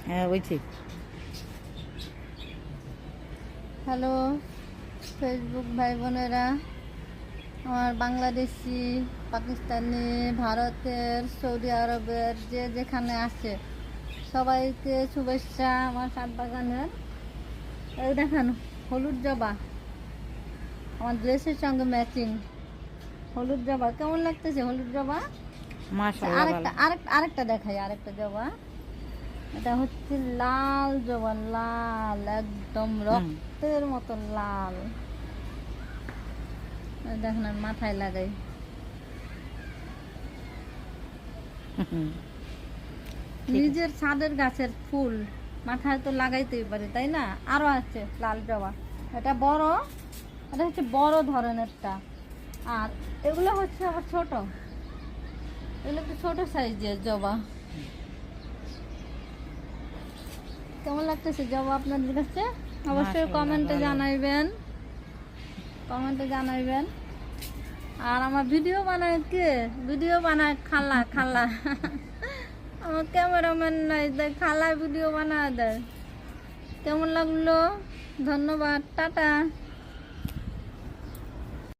হ্যাঁ বলছি। Hello Facebook ভাই বোনেরা, আমার বাংলাদেশি, পাকিস্তানি, ভারতের, সৌদি আরবের যে যেখানে আছে সবাইকে শুভেচ্ছা আমার সাত বাগানের। এই দেখেন হলুদ জবা, আমার ড্রেসের সঙ্গে ম্যাচিং হলুদ জবা। কেমন লাগতেছে হলুদ জবা? মাশাআল্লাহ আরেকটা ভালো। আরেকটা আরেকটা দেখাই, আরেকটা জবা। এটা হচ্ছে লাল জবা, লাল একদম রক্তের মতো লাল। এই দেখেন আমি মাথায় লাগাই। নিজের ছাদের গাছের ফুল মাথায় তো লাগাইতেই পারি, তাই না? আরো আছে লাল জবা, এটা বড়, এটা হচ্ছে বড় ধরনেরটা। আর এগুলো হচ্ছে আবার ছোট, এগুলো একটু ছোট সাইজের জবা। কেমন লাগতেছে জবা আপনাদের কাছে? অবশ্যই কমেন্টে জানাইবেন, কমেন্টে জানাইবেন। আর আমার ভিডিও বানায় কে? ভিডিও বানায় খালা, খালা। আমার ক্যামেরাম্যান নাই, তাই খালা ভিডিও বানায় দেয়। কেমন লাগলো? ধন্যবাদ, টাটা।